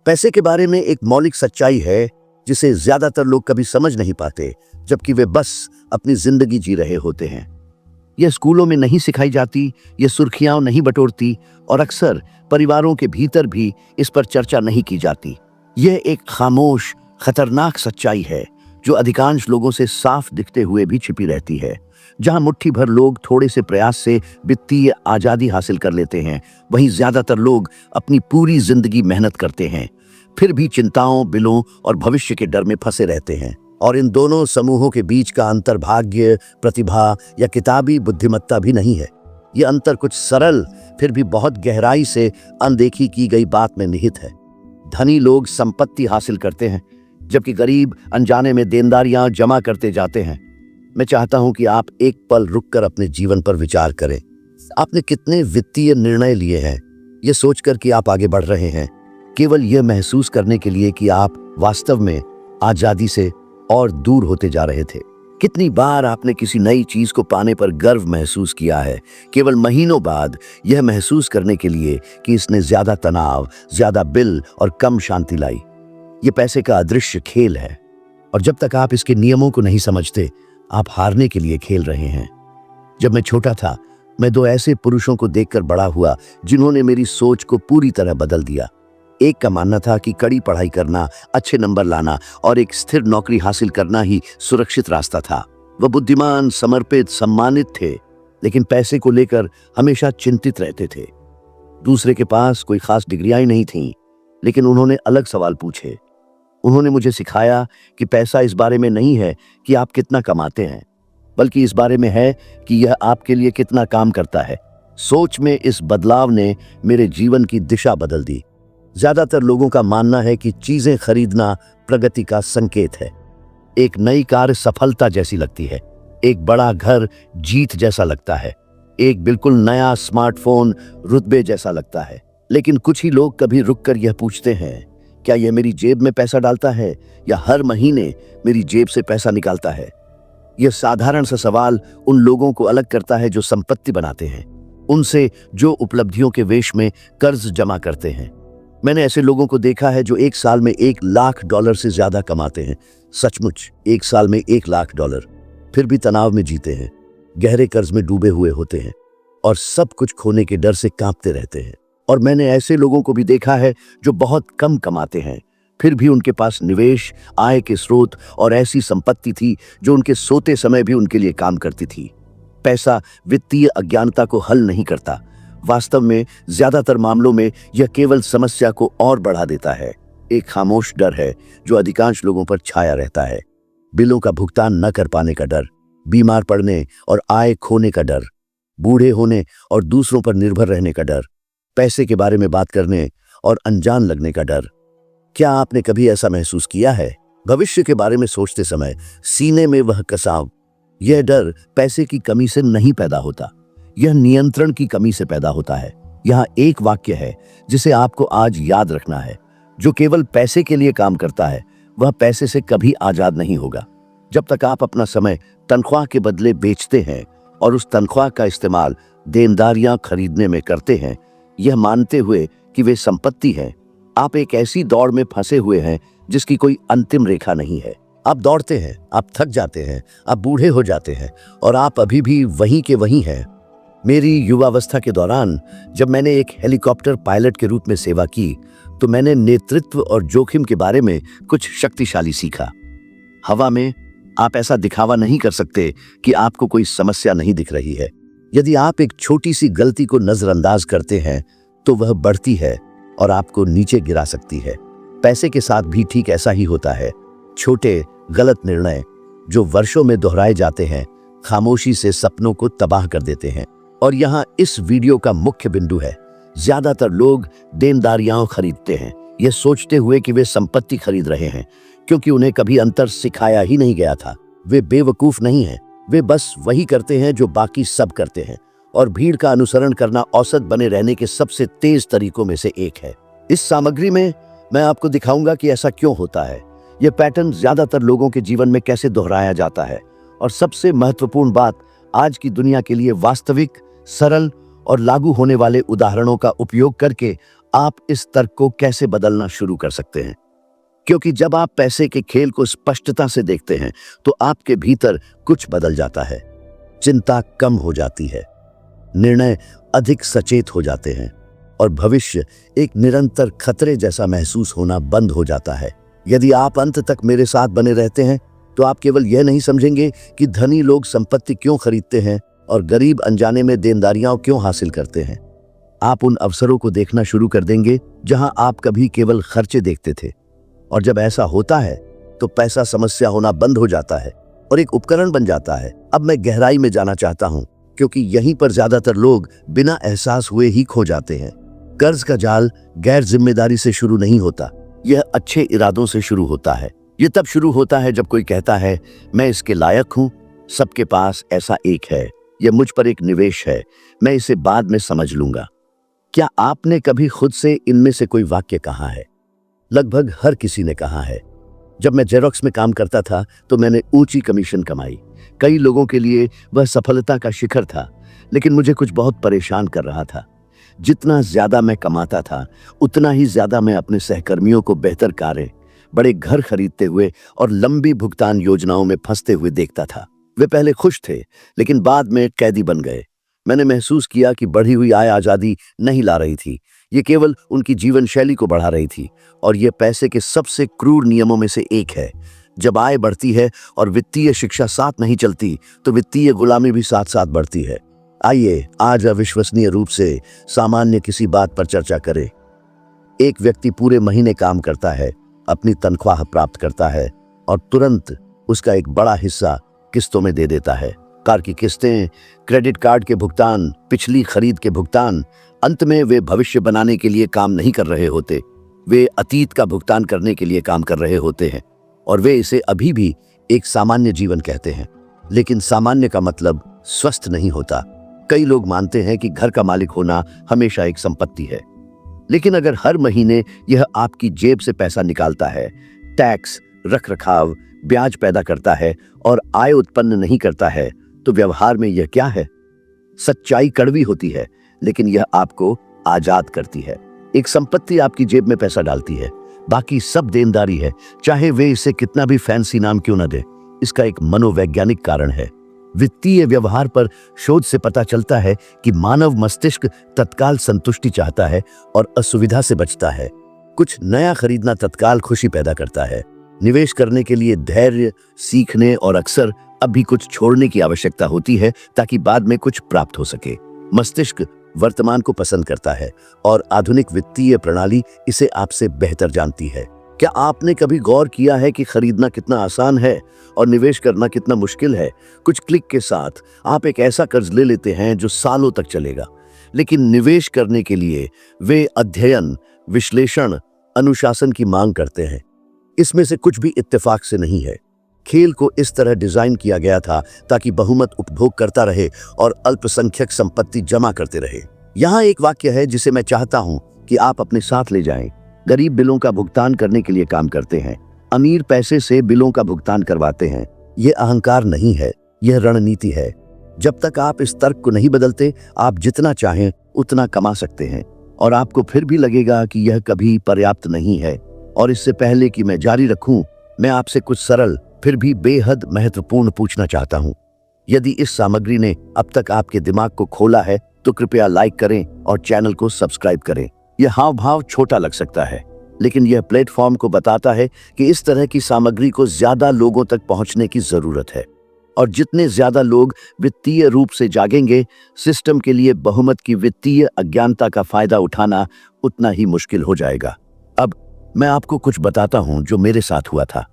पैसे के बारे में एक मौलिक सच्चाई है जिसे ज्यादातर लोग कभी समझ नहीं पाते, जबकि वे बस अपनी जिंदगी जी रहे होते हैं। यह स्कूलों में नहीं सिखाई जाती, यह सुर्खियां नहीं बटोरती और अक्सर परिवारों के भीतर भी इस पर चर्चा नहीं की जाती। यह एक खामोश, खतरनाक सच्चाई है जो अधिकांश लोगों से साफ दिखते हुए भी छिपी रहती है। जहां मुट्ठी भर लोग थोड़े से प्रयास से वित्तीय आजादी हासिल कर लेते हैं, वहीं ज्यादातर लोग अपनी पूरी जिंदगी मेहनत करते हैं, फिर भी चिंताओं, बिलों और भविष्य के डर में फंसे रहते हैं। और इन दोनों समूहों के बीच का अंतर भाग्य, प्रतिभा या किताबी बुद्धिमत्ता भी नहीं है। यह अंतर कुछ सरल फिर भी बहुत गहराई से अनदेखी की गई बात में निहित है। धनी लोग संपत्ति हासिल करते हैं, जबकि गरीब अनजाने में देनदारियां जमा करते जाते हैं। मैं चाहता हूं कि आप एक पल रुककर अपने जीवन पर विचार करें। आपने कितने वित्तीय निर्णय लिए हैं, यह सोचकर कि आप आगे बढ़ रहे हैं, केवल यह महसूस करने के लिए कि आप वास्तव में आजादी से और दूर होते जा रहे थे। कितनी बार आपने किसी नई चीज को पाने पर गर्व महसूस किया है, केवल महीनों बाद यह महसूस करने के लिए कि इसने ज्यादा तनाव, ज्यादा बिल और कम शांति लाई। यह पैसे का अदृश्य खेल है, और जब तक आप इसके नियमों को नहीं समझते, आप हारने के लिए खेल रहे हैं। जब मैं छोटा था, मैं दो ऐसे पुरुषों को देखकर बड़ा हुआ जिन्होंने मेरी सोच को पूरी तरह बदल दिया। एक का मानना था कि कड़ी पढ़ाई करना, अच्छे नंबर लाना और एक स्थिर नौकरी हासिल करना ही सुरक्षित रास्ता था। वह बुद्धिमान, समर्पित, सम्मानित थे, लेकिन पैसे को लेकर हमेशा चिंतित रहते थे। दूसरे के पास कोई खास डिग्रियां ही नहीं थीं, लेकिन उन्होंने अलग सवाल पूछे। उन्होंने मुझे सिखाया कि पैसा इस बारे में नहीं है कि आप कितना कमाते हैं, बल्कि इस बारे में है कि यह आपके लिए कितना काम करता है। सोच में इस बदलाव ने मेरे जीवन की दिशा बदल दी। ज्यादातर लोगों का मानना है कि चीजें खरीदना प्रगति का संकेत है। एक नई कार सफलता जैसी लगती है, एक बड़ा घर जीत जैसा लगता है, एक बिल्कुल नया स्मार्टफोन रुतबे जैसा लगता है। लेकिन कुछ ही लोग कभी रुककर यह पूछते हैं, क्या यह मेरी जेब में पैसा डालता है या हर महीने मेरी जेब से पैसा निकालता है? यह साधारण सा सवाल उन लोगों को अलग करता है जो संपत्ति बनाते हैं, उनसे जो उपलब्धियों के वेश में कर्ज जमा करते हैं। मैंने ऐसे लोगों को देखा है जो एक साल में $1,00,000 से ज्यादा कमाते हैं, सचमुच एक साल में $1,00,000, फिर भी तनाव में जीते हैं, गहरे कर्ज में डूबे हुए होते हैं और सब कुछ खोने के डर से कांपते रहते हैं। और मैंने ऐसे लोगों को भी देखा है जो बहुत कम कमाते हैं, फिर भी उनके पास निवेश, आय के स्रोत और ऐसी संपत्ति थी जो उनके सोते समय भी उनके लिए काम करती थी। पैसा वित्तीय अज्ञानता को हल नहीं करता। वास्तव में ज्यादातर मामलों में यह केवल समस्या को और बढ़ा देता है। एक खामोश डर है जो अधिकांश लोगों पर छाया रहता है। बिलों का भुगतान न कर पाने का डर, बीमार पड़ने और आय खोने का डर, बूढ़े होने और दूसरों पर निर्भर रहने का डर, पैसे के बारे में बात करने और अनजान लगने का डर। क्या आपने कभी ऐसा महसूस किया है? भविष्य के बारे में सोचते समय सीने में वह कसाव। यह डर पैसे की कमी से नहीं पैदा होता, यह नियंत्रण की कमी से पैदा होता है। यहाँ एक वाक्य है जिसे आपको आज याद रखना है, जो केवल पैसे के लिए काम करता है वह पैसे से कभी आजाद नहीं होगा। जब तक आप अपना समय तनख्वाह के बदले बेचते हैं और उस तनख्वाह का इस्तेमाल देनदारियां खरीदने में करते हैं, यह मानते हुए कि वे संपत्ति है, आप एक ऐसी दौड़ में फंसे हुए हैं जिसकी कोई अंतिम रेखा नहीं है। आप दौड़ते हैं, आप थक जाते हैं, आप बूढ़े हो जाते हैं और आप अभी भी वहीं के वहीं हैं। मेरी युवावस्था के दौरान जब मैंने एक हेलीकॉप्टर पायलट के रूप में सेवा की, तो मैंने नेतृत्व और जोखिम के बारे में कुछ शक्तिशाली सीखा। हवा में आप ऐसा दिखावा नहीं कर सकते कि आपको कोई समस्या नहीं दिख रही है। यदि आप एक छोटी सी गलती को नजरअंदाज करते हैं तो वह बढ़ती है और आपको नीचे गिरा सकती है। पैसे के साथ भी ठीक ऐसा ही होता है। छोटे गलत निर्णय जो वर्षों में दोहराए जाते हैं, खामोशी से सपनों को तबाह कर देते हैं। और यहाँ इस वीडियो का मुख्य बिंदु है, ज्यादातर लोग देनदारियां खरीदते हैं, ये सोचते हुए कि वे संपत्ति खरीद रहे हैं, क्योंकि उन्हें कभी अंतर सिखाया ही नहीं गया था। वे बेवकूफ नहीं हैं, वे बस वही करते हैं जो बाकी सब करते हैं, और भीड़ का अनुसरण करना औसत बने रहने के सबसे तेज तरीकों में से एक है। इस सामग्री में मैं आपको दिखाऊंगा कि ऐसा क्यों होता है, यह पैटर्न ज्यादातर लोगों के जीवन में कैसे दोहराया जाता है, और सबसे महत्वपूर्ण बात, आज की दुनिया के लिए वास्तविक, सरल और लागू होने वाले उदाहरणों का उपयोग करके आप इस तर्क को कैसे बदलना शुरू कर सकते हैं? क्योंकि जब आप पैसे के खेल को स्पष्टता से देखते हैं तो आपके भीतर कुछ बदल जाता है। चिंता कम हो जाती है, निर्णय अधिक सचेत हो जाते हैं और भविष्य एक निरंतर खतरे जैसा महसूस होना बंद हो जाता है। यदि आप अंत तक मेरे साथ बने रहते हैं तो आप केवल यह नहीं समझेंगे कि धनी लोग संपत्ति क्यों खरीदते हैं और गरीब अनजाने में देनदारियां क्यों हासिल करते हैं। आप उन अवसरों को देखना शुरू कर देंगे जहां आप कभी केवल खर्चे देखते थे। और जब ऐसा होता है तो पैसा समस्या होना बंद हो जाता है और एक उपकरण बन जाता है। अब मैं गहराई में जाना चाहता हूं क्योंकि यहीं पर ज्यादातर लोग बिना एहसास हुए ही खो जाते हैं। कर्ज का जाल गैर जिम्मेदारी से शुरू नहीं होता, यह अच्छे इरादों से शुरू होता है। यह तब शुरू होता है जब कोई कहता है मैं इसके लायक हूं, सबके पास ऐसा एक है, यह मुझ पर एक निवेश है, मैं इसे बाद में समझ लूंगा। क्या आपने कभी खुद से इनमें से कोई वाक्य कहा है? लगभग हर किसी ने कहा है। जब मैं जेरोक्स में काम करता था तो मैंने ऊंची कमीशन कमाई। कई लोगों के लिए वह सफलता का शिखर था, लेकिन मुझे कुछ बहुत परेशान कर रहा था। जितना ज्यादा मैं कमाता था उतना ही ज्यादा मैं अपने सहकर्मियों को बेहतर कारें, बड़े घर खरीदते हुए और लंबी भुगतान योजनाओं में फंसते हुए देखता था। वे पहले खुश थे लेकिन बाद में कैदी बन गए। मैंने महसूस किया कि बढ़ी हुई आय आजादी नहीं ला रही थी, ये केवल उनकी जीवन शैली को बढ़ा रही थी। और यह पैसे के सबसे क्रूर नियमों में से एक है। जब आय बढ़ती है और वित्तीय शिक्षा साथ नहीं चलती तो वित्तीय गुलामी भी साथ साथ बढ़ती है। आइए आज अविश्वसनीय रूप से सामान्य किसी बात पर चर्चा करें। एक व्यक्ति पूरे महीने काम करता है, अपनी तनख्वाह प्राप्त करता है और तुरंत उसका एक बड़ा हिस्सा किस्तों में दे देता है। कार की किस्तें, क्रेडिट कार्ड के भुगतान, पिछली खरीद के भुगतान। अंत में वे भविष्य बनाने के लिए काम नहीं कर रहे होते, वे अतीत का भुगतान करने के लिए काम कर रहे होते हैं और वे इसे अभी भी एक सामान्य जीवन कहते हैं। लेकिन सामान्य का मतलब स्वस्थ नहीं होता। कई लोग मानते हैं कि घर का मालिक होना हमेशा एक संपत्ति है, लेकिन अगर हर महीने यह आपकी जेब से पैसा निकालता है, टैक्स, रखरखाव, ब्याज पैदा करता है और आय उत्पन्न नहीं करता है, तो व्यवहार में यह क्या है? सच्चाई कड़वी होती है, लेकिन यह आपको आजाद करती है। एक संपत्ति आपकी जेब में पैसा डालती है, बाकी सब देनदारी है, चाहे वे इसे कितना भी फैंसी नाम क्यों न दे। इसका एक मनोवैज्ञानिक कारण है। वित्तीय व्यवहार पर शोध से पता चलता है कि मानव मस्तिष्क तत्काल संतुष्टि चाहता है और असुविधा से बचता है। कुछ नया खरीदना तत्काल खुशी पैदा करता है। निवेश करने के लिए धैर्य, सीखने और अक्सर अभी कुछ छोड़ने की आवश्यकता होती है ताकि बाद में कुछ प्राप्त हो सके। मस्तिष्क वर्तमान को पसंद करता है और आधुनिक वित्तीय प्रणाली इसे आपसे बेहतर जानती है। क्या आपने कभी गौर किया है कि खरीदना कितना आसान है और निवेश करना कितना मुश्किल है? कुछ क्लिक के साथ आप एक ऐसा कर्ज ले लेते हैं जो सालों तक चलेगा, लेकिन निवेश करने के लिए वे अध्ययन, विश्लेषण, अनुशासन की मांग करते हैं। इसमें से कुछ भी इत्तेफाक से नहीं है। खेल को इस तरह डिजाइन किया गया था ताकि बहुमत उपभोग करता रहे और अल्पसंख्यक संपत्ति जमा करते रहे। यहाँ एक वाक्य है जिसे मैं चाहता हूँ कि आप अपने साथ ले जाएं। गरीब बिलों का भुगतान करने के लिए काम करते हैं, अमीर पैसे से बिलों का भुगतान करवाते हैं। यह अहंकार नहीं है, यह रणनीति है। जब तक आप इस तर्क को नहीं बदलते, आप जितना चाहें उतना कमा सकते हैं और आपको फिर भी लगेगा कि यह कभी पर्याप्त नहीं है। और इससे पहले कि मैं जारी रखूं, मैं आपसे कुछ सरल फिर भी बेहद महत्वपूर्ण पूछना चाहता हूं। यदि इस सामग्री ने अब तक आपके दिमाग को खोला है तो कृपया लाइक करें और चैनल को सब्सक्राइब करें। यह हाव भाव छोटा लग सकता है, लेकिन यह प्लेटफॉर्म को बताता है कि इस तरह की सामग्री को ज्यादा लोगों तक पहुंचने की जरूरत है। और जितने ज्यादा लोग वित्तीय रूप से जागेंगे, सिस्टम के लिए बहुमत की वित्तीय अज्ञानता का फायदा उठाना उतना ही मुश्किल हो जाएगा। अब मैं आपको कुछ बताता हूं जो मेरे साथ हुआ था।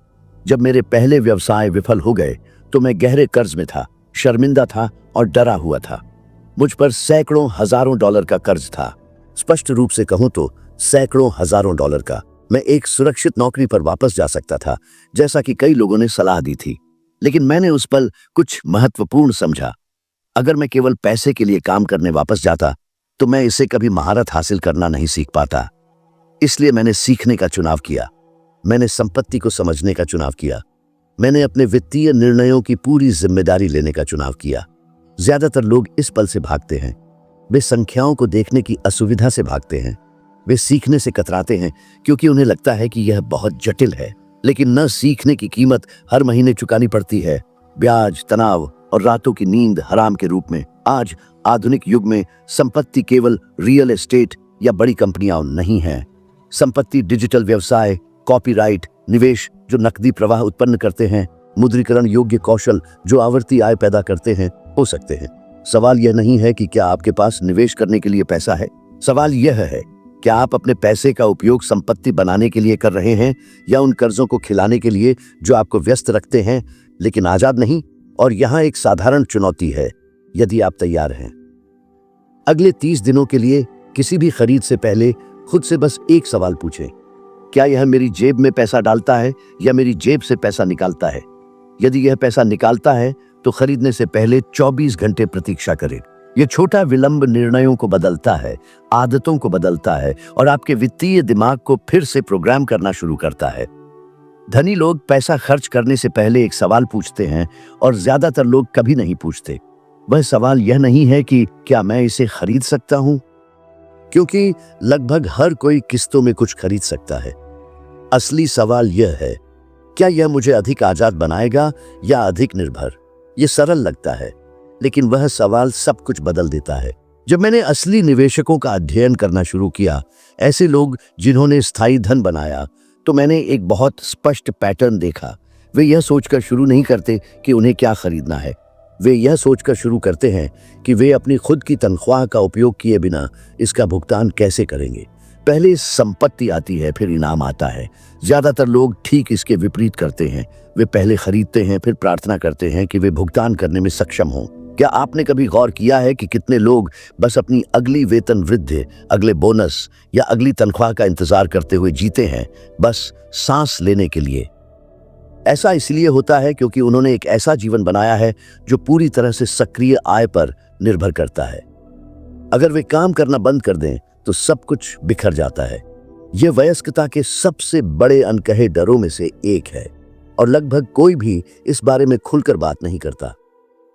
जब मेरे पहले व्यवसाय विफल हो गए तो मैं गहरे कर्ज में था, शर्मिंदा था और डरा हुआ था। मुझ पर सैकड़ों हजारों डॉलर का कर्ज था। स्पष्ट रूप से कहूं तो सैकड़ों हजारों डॉलर का। मैं एक सुरक्षित नौकरी पर वापस जा सकता था, जैसा कि कई लोगों ने सलाह दी थी, लेकिन मैंने उस पल कुछ महत्वपूर्ण समझा। अगर मैं केवल पैसे के लिए काम करने वापस जाता तो मैं इसे कभी महारत हासिल करना नहीं सीख पाता। इसलिए मैंने सीखने का चुनाव किया। मैंने संपत्ति को समझने का चुनाव किया। मैंने अपने वित्तीय निर्णयों की पूरी जिम्मेदारी लेने का चुनाव किया। ज्यादातर लोग इस पल से भागते हैं, वे संख्याओं को देखने की असुविधा से भागते हैं। वे सीखने से कतराते हैं क्योंकि उन्हें लगता है कि यह बहुत जटिल है। लेकिन न सीखने की कीमत हर महीने चुकानी पड़ती है, ब्याज, तनाव और रातों की नींद हराम के रूप में। आज आधुनिक युग में संपत्ति केवल रियल एस्टेट या बड़ी कंपनियां नहीं है। संपत्ति डिजिटल व्यवसाय, कॉपीराइट, निवेश जो नकदी प्रवाह उत्पन्न करते हैं, मुद्रीकरण योग्य कौशल जो आवर्ती आय पैदा करते हैं हो सकते हैं। सवाल यह नहीं है कि क्या आपके पास निवेश करने के लिए पैसा है। सवाल यह है, क्या आप अपने पैसे का उपयोग संपत्ति बनाने के लिए कर रहे हैं या उन कर्जों को खिलाने के लिए जो आपको व्यस्त रखते हैं लेकिन आजाद नहीं। और यहाँ एक साधारण चुनौती है, यदि आप तैयार हैं। अगले 30 दिनों के लिए किसी भी खरीद से पहले खुद से बस एक सवाल पूछें, क्या यह मेरी जेब में पैसा डालता है या मेरी जेब से पैसा निकालता है। यदि यह पैसा निकालता है तो खरीदने से पहले 24 घंटे प्रतीक्षा करें। यह छोटा विलंब निर्णयों को बदलता है, आदतों को बदलता है और आपके वित्तीय दिमाग को फिर से प्रोग्राम करना शुरू करता है। धनी लोग पैसा खर्च करने से पहले एक सवाल पूछते हैं और ज्यादातर लोग कभी नहीं पूछते। वह सवाल यह नहीं है कि क्या मैं इसे खरीद सकता हूं, क्योंकि लगभग हर कोई किस्तों में कुछ खरीद सकता है। असली सवाल यह है, क्या यह मुझे अधिक आजाद बनाएगा या अधिक निर्भर। यह सरल लगता है, लेकिन वह सवाल सब कुछ बदल देता है। जब मैंने असली निवेशकों का अध्ययन करना शुरू किया, ऐसे लोग जिन्होंने स्थायी धन बनाया, तो मैंने एक बहुत स्पष्ट पैटर्न देखा। वे यह सोचकर शुरू नहीं करते कि उन्हें क्या खरीदना है। वे यह सोचकर शुरू करते हैं कि वे अपनी खुद की तनख्वाह का उपयोग किए बिना इसका भुगतान कैसे करेंगे। पहले संपत्ति आती है, फिर इनाम आता है। ज्यादातर लोग ठीक इसके विपरीत करते हैं। वे पहले खरीदते हैं, फिर प्रार्थना करते हैं कि वे भुगतान करने में सक्षम हों। क्या आपने कभी गौर किया है कि कितने लोग बस अपनी अगली वेतन वृद्धि, अगले बोनस या अगली तनख्वाह का इंतजार करते हुए जीते हैं, बस सांस लेने के लिए। ऐसा इसलिए होता है क्योंकि उन्होंने एक ऐसा जीवन बनाया है जो पूरी तरह से सक्रिय आय पर निर्भर करता है। अगर वे काम करना बंद कर दें तो सब कुछ बिखर जाता है। यह वयस्कता के सबसे बड़े अनकहे डरों में से एक है और लगभग कोई भी इस बारे में खुलकर बात नहीं करता।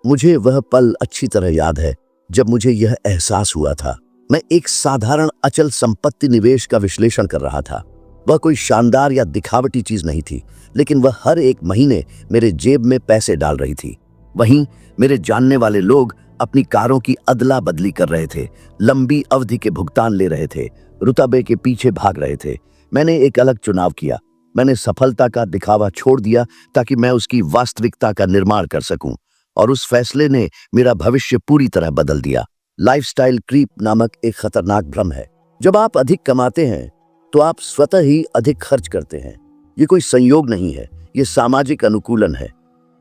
मुझे वह पल अच्छी तरह याद है जब मुझे यह एहसास हुआ था। मैं एक साधारण अचल संपत्ति निवेश का विश्लेषण कर रहा था। वह कोई शानदार या दिखावटी चीज नहीं थी, लेकिन वह हर एक महीने मेरे जेब में पैसे डाल रही थी। वहीं मेरे जानने वाले लोग अपनी कारों की अदला बदली कर रहे थे, लंबी अवधि के भुगतान ले रहे थे, रुतबे के पीछे भाग रहे थे। मैंने एक अलग चुनाव किया। मैंने सफलता का दिखावा छोड़ दिया ताकि मैं उसकी वास्तविकता का निर्माण कर सकूं, और उस फैसले ने मेरा भविष्य पूरी तरह बदल दिया। लाइफस्टाइल क्रीप नामक एक खतरनाक भ्रम है। जब आप अधिक कमाते हैं तो आप स्वतः ही अधिक खर्च करते हैं। ये कोई संयोग नहीं है, ये सामाजिक अनुकूलन है।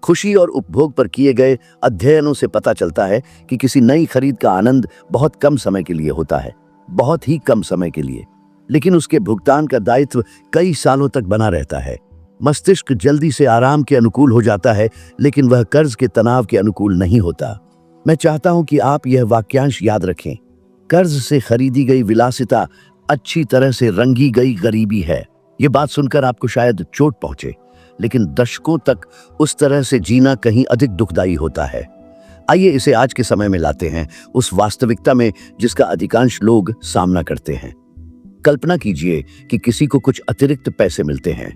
खुशी और उपभोग पर किए गए अध्ययनों से पता चलता है कि किसी नई खरीद का आनंद बहुत कम समय के लिए होता है, बहुत ही कम समय के लिए, लेकिन उसके भुगतान का दायित्व कई सालों तक बना रहता है। मस्तिष्क जल्दी से आराम के अनुकूल हो जाता है, लेकिन वह कर्ज के तनाव के अनुकूल नहीं होता। मैं चाहता हूं कि आप यह वाक्यांश याद रखें, कर्ज से खरीदी गई विलासिता अच्छी तरह से रंगी गई गरीबी है। ये बात सुनकर आपको शायद चोट पहुंचे, लेकिन दशकों तक उस तरह से जीना कहीं अधिक दुखदाई होता है। आइए इसे आज के समय में लाते हैं, उस वास्तविकता में जिसका अधिकांश लोग सामना करते हैं। कल्पना कीजिए कि किसी को कुछ अतिरिक्त पैसे मिलते हैं।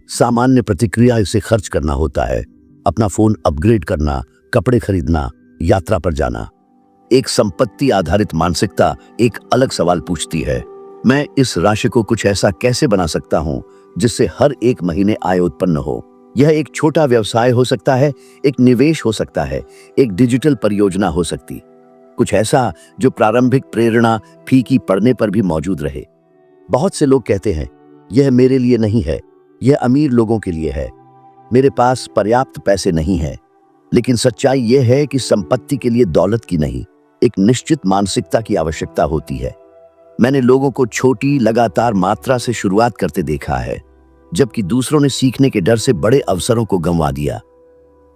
सामान्य प्रतिक्रिया इसे खर्च करना होता है, अपना फोन अपग्रेड करना, कपड़े खरीदना, यात्रा पर जाना। एक संपत्ति आधारित मानसिकता एक अलग सवाल पूछती है, मैं इस राशि को कुछ ऐसा कैसे बना सकता हूं जिससे हर एक महीने आय उत्पन्न हो। यह एक छोटा व्यवसाय हो सकता है, एक निवेश हो सकता है, एक डिजिटल परियोजना हो सकती, कुछ ऐसा जो प्रारंभिक प्रेरणा फीकी पड़ने पर भी मौजूद रहे। बहुत से लोग कहते हैं, यह मेरे लिए नहीं है, यह अमीर लोगों के लिए है, मेरे पास पर्याप्त पैसे नहीं है। लेकिन सच्चाई यह है कि संपत्ति के लिए दौलत की नहीं, एक निश्चित मानसिकता की आवश्यकता होती है। मैंने लोगों को छोटी लगातार मात्रा से शुरुआत करते देखा है, जबकि दूसरों ने सीखने के डर से बड़े अवसरों को गंवा दिया।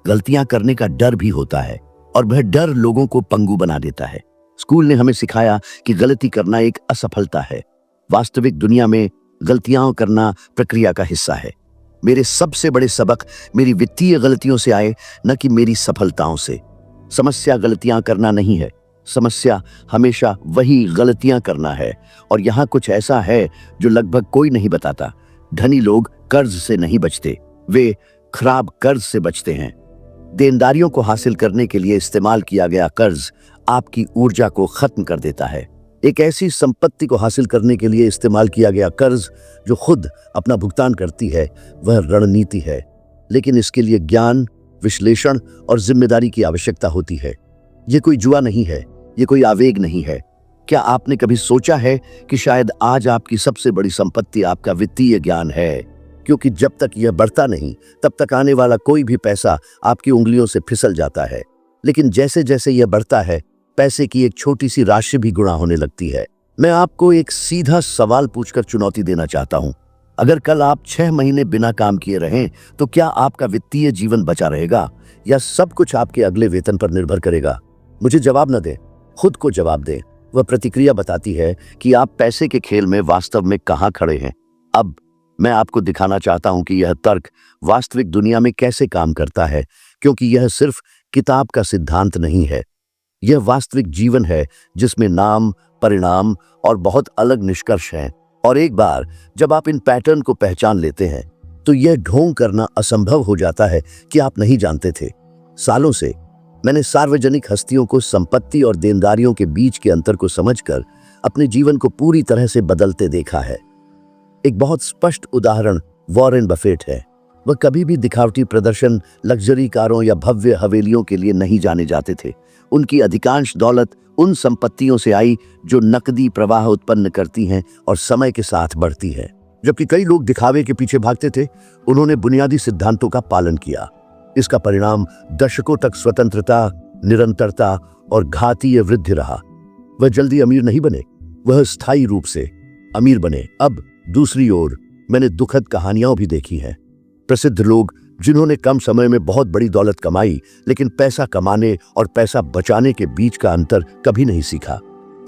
गलतियां करने का डर भी होता है और वह डर लोगों को पंगु बना देता है। स्कूल ने हमें सिखाया कि गलती करना एक असफलता है। वास्तविक दुनिया में गलतियां करना प्रक्रिया का हिस्सा है। मेरे सबसे बड़े सबक मेरी वित्तीय गलतियों से आए, न कि मेरी सफलताओं से। समस्या गलतियां करना नहीं है, समस्या हमेशा वही गलतियां करना है। और यहाँ कुछ ऐसा है जो लगभग कोई नहीं बताता। धनी लोग कर्ज से नहीं बचते, वे खराब कर्ज से बचते हैं। देनदारियों को हासिल करने के लिए इस्तेमाल किया गया कर्ज आपकी ऊर्जा को खत्म कर देता है। एक ऐसी संपत्ति को हासिल करने के लिए इस्तेमाल किया गया कर्ज जो खुद अपना भुगतान करती है, वह रणनीति है। लेकिन इसके लिए ज्ञान, विश्लेषण और जिम्मेदारी की आवश्यकता होती है। ये कोई जुआ नहीं है, ये कोई आवेग नहीं है। क्या आपने कभी सोचा है कि शायद आज आपकी सबसे बड़ी संपत्ति आपका वित्तीय ज्ञान है? क्योंकि जब तक यह बढ़ता नहीं, तब तक आने वाला कोई भी पैसा आपकी उंगलियों से फिसल जाता है। लेकिन जैसे जैसे यह बढ़ता है, पैसे की एक छोटी सी राशि भी गुणा होने लगती है। मैं आपको एक सीधा सवाल पूछकर चुनौती देना चाहता हूं। अगर कल आप 6 महीने बिना काम किए रहें, तो क्या आपका वित्तीय जीवन बचा रहेगा या सब कुछ आपके अगले वेतन पर निर्भर करेगा? मुझे जवाब न दें, खुद को जवाब दें। वह प्रतिक्रिया बताती है कि आप पैसे के खेल में वास्तव में कहां खड़े हैं। अब मैं आपको दिखाना चाहता हूं कि यह तर्क वास्तविक दुनिया में कैसे काम करता है, क्योंकि यह सिर्फ किताब का सिद्धांत नहीं है। यह वास्तविक जीवन है जिसमें नाम, परिणाम और बहुत अलग निष्कर्ष हैं। और एक बार जब आप इन पैटर्न को पहचान लेते हैं, तो यह ढोंग करना असंभव हो जाता है कि आप नहीं जानते थे। सालों से मैंने सार्वजनिक हस्तियों को संपत्ति और देनदारियों के बीच के अंतर को समझकर अपने जीवन को पूरी तरह से बदलते देखा है। एक बहुत स्पष्ट उदाहरण वॉरेन बफेट है। वह कभी भी दिखावटी प्रदर्शन, लग्जरी कारों या भव्य हवेलियों के लिए नहीं जाने जाते थे। उनकी अधिकांश दौलत उन संपत्तियों से आई जो नकदी प्रवाह उत्पन्न करती हैं और समय के साथ बढ़ती है। जबकि कई लोग दिखावे के पीछे भागते थे, उन्होंने बुनियादी सिद्धांतों का पालन किया। इसका परिणाम दशकों तक स्वतंत्रता, निरंतरता और घातीय वृद्धि रहा। वह जल्दी अमीर नहीं बने, वह स्थायी रूप से अमीर बने। अब दूसरी ओर मैंने दुखद कहानियां भी देखी हैं। प्रसिद्ध लोग जिन्होंने कम समय में बहुत बड़ी दौलत कमाई, लेकिन पैसा कमाने और पैसा बचाने के बीच का अंतर कभी नहीं सीखा।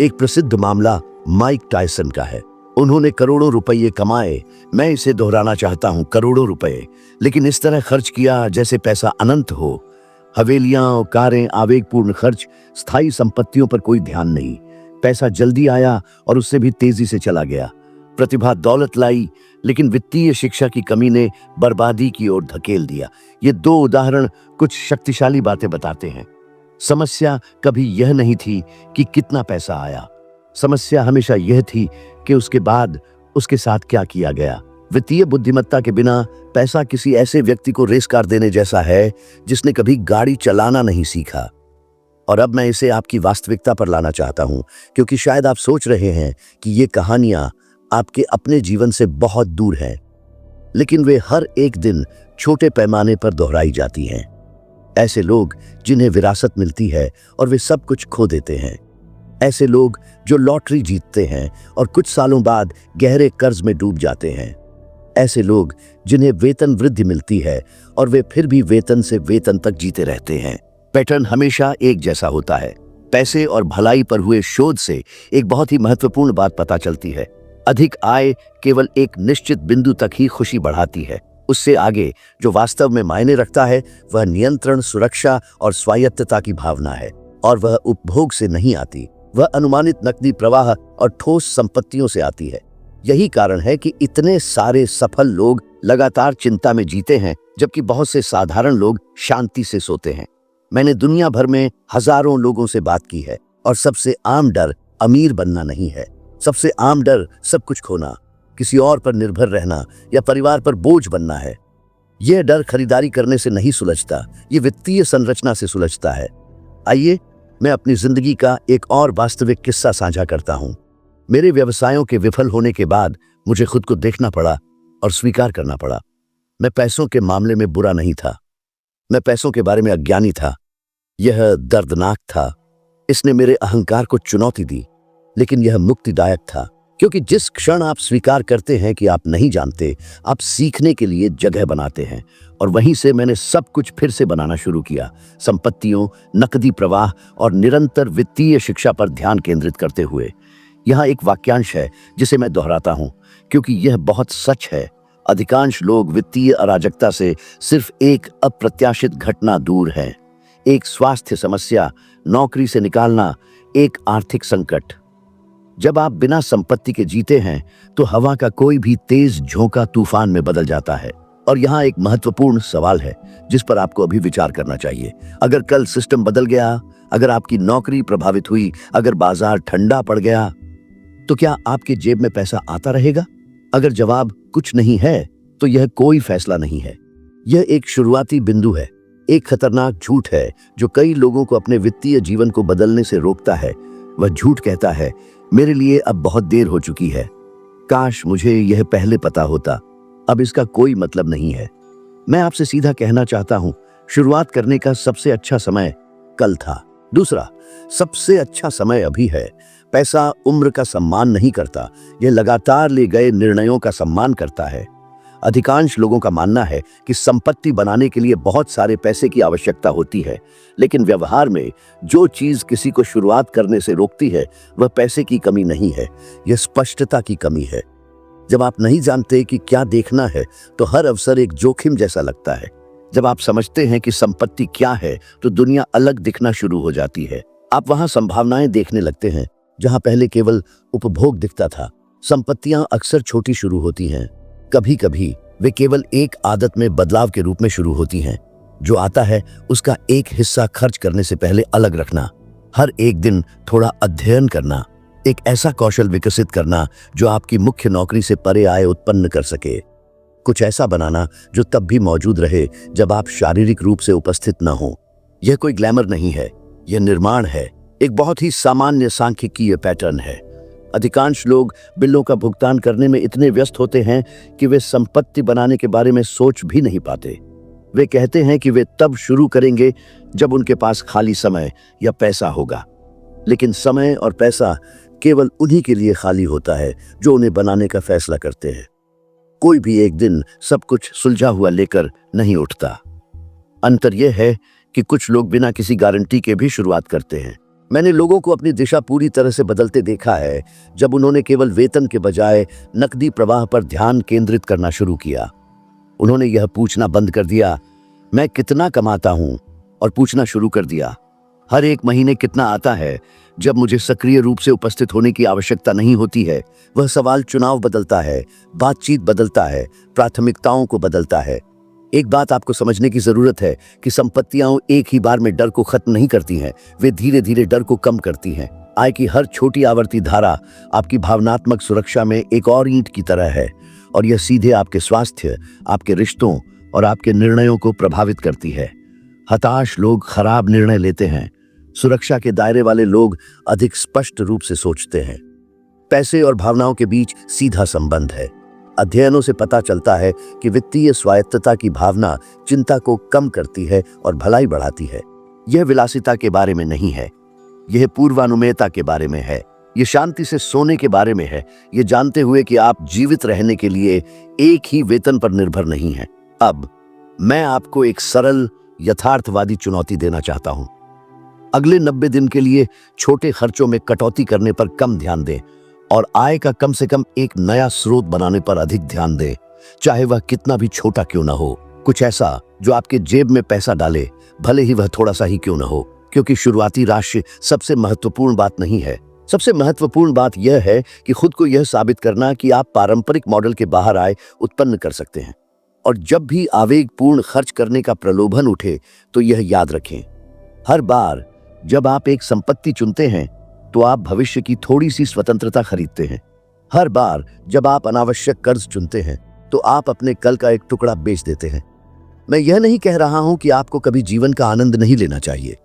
एक प्रसिद्ध मामला माइक टायसन का है। उन्होंने करोड़ों रुपये कमाए, मैं इसे दोहराना चाहता हूं, करोड़ों रुपए, लेकिन इस तरह खर्च किया जैसे पैसा अनंत हो। हवेलियां, कारें, आवेगपूर्ण खर्च, स्थायी संपत्तियों पर कोई ध्यान नहीं। पैसा जल्दी आया और उससे भी तेजी से चला गया। प्रतिभा दौलत लाई, लेकिन वित्तीय शिक्षा की कमी ने बर्बादी की ओर धकेल दिया। ये दो उदाहरण कुछ शक्तिशाली बातें बताते हैं। समस्या कभी यह नहीं थी कि कितना पैसा आया, समस्या हमेशा यह थी कि उसके बाद उसके साथ क्या किया गया। वित्तीय बुद्धिमत्ता के बिना पैसा किसी ऐसे व्यक्ति को रेस कार देने जैसा है जिसने कभी गाड़ी चलाना नहीं सीखा। और अब मैं इसे आपकी वास्तविकता पर लाना चाहता हूं, क्योंकि शायद आप सोच रहे हैं कि ये कहानियां आपके अपने जीवन से बहुत दूर हैं, लेकिन वे हर एक दिन छोटे पैमाने पर दोहराई जाती हैं। ऐसे लोग जिन्हें विरासत मिलती है और वे सब कुछ खो देते हैं। ऐसे लोग जो लॉटरी जीतते हैं और कुछ सालों बाद गहरे कर्ज में डूब जाते हैं। ऐसे लोग जिन्हें वेतन वृद्धि मिलती है और वे फिर भी वेतन से वेतन तक जीते रहते हैं। पैटर्न हमेशा एक जैसा होता है। पैसे और भलाई पर हुए शोध से एक बहुत ही महत्वपूर्ण बात पता चलती है। अधिक आय केवल एक निश्चित बिंदु तक ही खुशी बढ़ाती है। उससे आगे जो वास्तव में मायने रखता है वह नियंत्रण, सुरक्षा और स्वायत्तता की भावना है, और वह उपभोग से नहीं आती। वह अनुमानित नकदी प्रवाह और ठोस संपत्तियों से आती है। यही कारण है कि इतने सारे सफल लोग लगातार चिंता में जीते हैं, जबकि बहुत से साधारण लोग शांति से सोते हैं। मैंने दुनिया भर में हजारों लोगों से बात की है, और सबसे आम डर अमीर बनना नहीं है। सबसे आम डर सब कुछ खोना, किसी और पर निर्भर रहना या परिवार पर बोझ बनना है। यह डर खरीदारी करने से नहीं सुलझता, ये वित्तीय संरचना से सुलझता है। आइए मैं अपनी जिंदगी का एक और वास्तविक किस्सा साझा करता हूं। मेरे व्यवसायों के विफल होने के बाद मुझे खुद को देखना पड़ा और स्वीकार करना पड़ा। मैं पैसों के मामले में बुरा नहीं था, मैं पैसों के बारे में अज्ञानी था। यह दर्दनाक था, इसने मेरे अहंकार को चुनौती दी, लेकिन यह मुक्तिदायक था, क्योंकि जिस क्षण आप स्वीकार करते हैं कि आप नहीं जानते, आप सीखने के लिए जगह बनाते हैं। और वहीं से मैंने सब कुछ फिर से बनाना शुरू किया, संपत्तियों, नकदी प्रवाह और निरंतर वित्तीय शिक्षा पर ध्यान केंद्रित करते हुए। यहाँ एक वाक्यांश है जिसे मैं दोहराता हूँ, क्योंकि यह बहुत सच है। अधिकांश लोग वित्तीय अराजकता से सिर्फ एक अप्रत्याशित घटना दूर हैं। एक स्वास्थ्य समस्या, नौकरी से निकालना, एक आर्थिक संकट। जब आप बिना संपत्ति के जीते हैं तो हवा का कोई भी तेज झोंका तूफान में बदल जाता है। और यहाँ एक महत्वपूर्ण सवाल है जिस पर आपको अभी विचार करना चाहिए। अगर कल सिस्टम बदल गया, अगर आपकी नौकरी प्रभावित हुई, अगर बाजार ठंडा पड़ गया, तो क्या आपके जेब में पैसा आता रहेगा? अगर जवाब कुछ नहीं है तो यह कोई फैसला नहीं है। यह एक शुरुआती बिंदु है, एक खतरनाक झूठ है जो कई लोगों को अपने वित्तीय जीवन को बदलने से रोकता है। वह झूठ कहता है, मेरे लिए अब बहुत देर हो चुकी है, काश मुझे यह पहले पता होता। अब इसका कोई मतलब नहीं है। मैं आपसे सीधा कहना चाहता हूं, शुरुआत करने का सबसे अच्छा समय कल था। दूसरा, सबसे अच्छा समय अभी है। पैसा उम्र का सम्मान नहीं करता, यह लगातार ले गए निर्णयों का सम्मान करता है। अधिकांश लोगों का मानना है कि संपत्ति बनाने के लिए बहुत सारे पैसे की आवश्यकता होती है, लेकिन व्यवहार में जो चीज किसी को शुरुआत करने से रोकती है वह पैसे की कमी नहीं है, यह स्पष्टता की कमी है। जब आप नहीं जानते कि क्या देखना है तो हर अवसर एक जोखिम जैसा लगता है। जब आप समझते हैं कि संपत्ति क्या है तो दुनिया अलग दिखना शुरू हो जाती है। आप वहां संभावनाएं देखने लगते हैं जहां पहले केवल उपभोग दिखता था। संपत्तियां अक्सर छोटी शुरू होती हैं, कभी कभी वे केवल एक आदत में बदलाव के रूप में शुरू होती हैं। जो आता है उसका एक हिस्सा खर्च करने से पहले अलग रखना, हर एक दिन थोड़ा अध्ययन करना, एक ऐसा कौशल विकसित करना जो आपकी मुख्य नौकरी से परे आय उत्पन्न कर सके, कुछ ऐसा बनाना जो तब भी मौजूद रहे जब आप शारीरिक रूप से उपस्थित न हो। यह कोई ग्लैमर नहीं है, यह निर्माण है, एक बहुत ही सामान्य सांख्यिकीय पैटर्न है। अधिकांश लोग बिलों का भुगतान करने में इतने व्यस्त होते हैं कि वे संपत्ति बनाने के बारे में सोच भी नहीं पाते। वे कहते हैं कि वे तब शुरू करेंगे जब उनके पास खाली समय या पैसा होगा, लेकिन समय और पैसा केवल उन्हीं के लिए खाली होता है जो उन्हें बनाने का फैसला करते हैं। कोई भी एक दिन सब कुछ सुलझा हुआ लेकर नहीं उठता। अंतर यह है कि कुछ लोग बिना किसी गारंटी के भी शुरुआत करते हैं। मैंने लोगों को अपनी दिशा पूरी तरह से बदलते देखा है जब उन्होंने केवल वेतन के बजाय नकदी प्रवाह पर ध्यान केंद्रित करना शुरू किया। उन्होंने यह पूछना बंद कर दिया, मैं कितना कमाता हूं, और पूछना शुरू कर दिया, हर एक महीने कितना आता है। जब मुझे सक्रिय रूप से उपस्थित होने की आवश्यकता नहीं होती है, वह सवाल चुनाव बदलता है, बातचीत बदलता है, प्राथमिकताओं को बदलता है। एक बात आपको समझने की जरूरत है कि संपत्तियां एक ही बार में डर को खत्म नहीं करती हैं, वे धीरे धीरे डर को कम करती हैं। आय की हर छोटी आवर्ती धारा आपकी भावनात्मक सुरक्षा में एक और ईंट की तरह है, और यह सीधे आपके स्वास्थ्य, आपके रिश्तों और आपके निर्णयों को प्रभावित करती है। हताश लोग खराब निर्णय लेते हैं, सुरक्षा के दायरे वाले लोग अधिक स्पष्ट रूप से सोचते हैं। पैसे और भावनाओं के बीच सीधा संबंध है। अध्ययनों से पता चलता है कि वित्तीय स्वायत्तता की भावना चिंता को कम करती है और भलाई बढ़ाती है। यह विलासिता के बारे में नहीं है, यह पूर्वानुमेयता के बारे में है, यह शांति से सोने के बारे में है, यह जानते हुए कि आप जीवित रहने के लिए एक ही वेतन पर निर्भर नहीं हैं। अब मैं आपको एक सरल यथार्थवादी चुनौती देना चाहता हूं। अगले 90 दिन के लिए छोटे खर्चों में कटौती करने पर कम ध्यान दें और आय का कम से कम एक नया स्रोत बनाने पर अधिक ध्यान दें, चाहे वह कितना भी छोटा क्यों ना हो। कुछ ऐसा जो आपके जेब में पैसा डाले, भले ही वह थोड़ा सा ही क्यों ना हो, क्योंकि शुरुआती राशि सबसे महत्वपूर्ण बात नहीं है। सबसे महत्वपूर्ण बात यह है कि खुद को यह साबित करना कि आप पारंपरिक मॉडल के बाहर आय उत्पन्न कर सकते हैं। और जब भी आवेगपूर्ण खर्च करने का प्रलोभन उठे तो यह याद रखें, हर बार जब आप एक संपत्ति चुनते हैं तो आप भविष्य की थोड़ी सी स्वतंत्रता खरीदते हैं। हर बार जब आप अनावश्यक कर्ज चुनते हैं तो आप अपने कल का एक टुकड़ा बेच देते हैं। मैं यह नहीं कह रहा हूं कि आपको कभी जीवन का आनंद नहीं लेना चाहिए।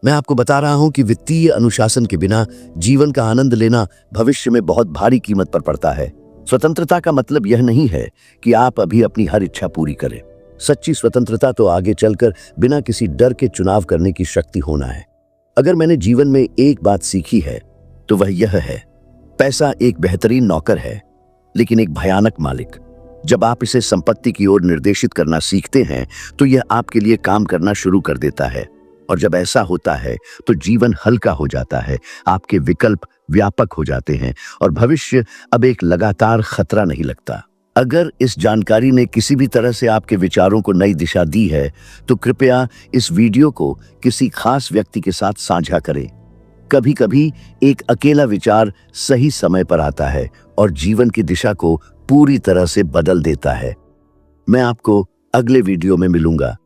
मैं आपको बता रहा हूं कि वित्तीय अनुशासन के बिना जीवन का आनंद लेना भविष्य में बहुत भारी कीमत पर पड़ता है। स्वतंत्रता का मतलब यह नहीं है कि आप अभी अपनी हर इच्छा पूरी करें। सच्ची स्वतंत्रता तो आगे चलकर बिना किसी डर के चुनाव करने की शक्ति होना है। अगर मैंने जीवन में एक बात सीखी है तो वह यह है, पैसा एक बेहतरीन नौकर है लेकिन एक भयानक मालिक। जब आप इसे संपत्ति की ओर निर्देशित करना सीखते हैं तो यह आपके लिए काम करना शुरू कर देता है, और जब ऐसा होता है तो जीवन हल्का हो जाता है, आपके विकल्प व्यापक हो जाते हैं और भविष्य अब एक लगातार खतरा नहीं लगता। अगर इस जानकारी ने किसी भी तरह से आपके विचारों को नई दिशा दी है तो कृपया इस वीडियो को किसी खास व्यक्ति के साथ साझा करें। कभी कभी एक अकेला विचार सही समय पर आता है और जीवन की दिशा को पूरी तरह से बदल देता है। मैं आपको अगले वीडियो में मिलूंगा।